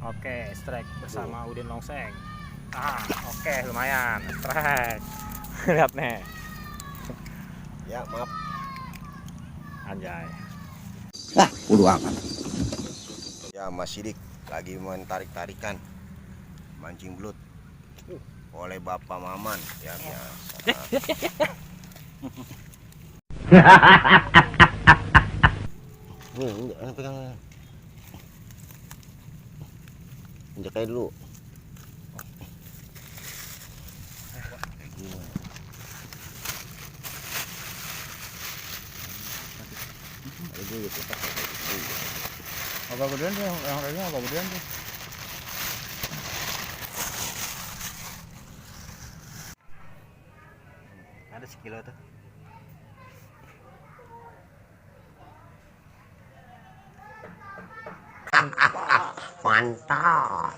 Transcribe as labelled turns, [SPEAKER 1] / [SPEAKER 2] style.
[SPEAKER 1] Oke, strike bersama Udin Longseng. Oke, lumayan. Strike. Lihat nih.
[SPEAKER 2] Ya, maaf.
[SPEAKER 1] Anjay.
[SPEAKER 2] Udah aman. Ya, Mas Sidik lagi main tarik-tarikan. Mancing belut. Oleh Bapak Maman, ya biasa. Enggak pegang. Injak aja dulu.
[SPEAKER 1] Agak gedean tuh, yang lainnya agak gedean tuh.
[SPEAKER 2] Ada sekilo tuh. Mantap.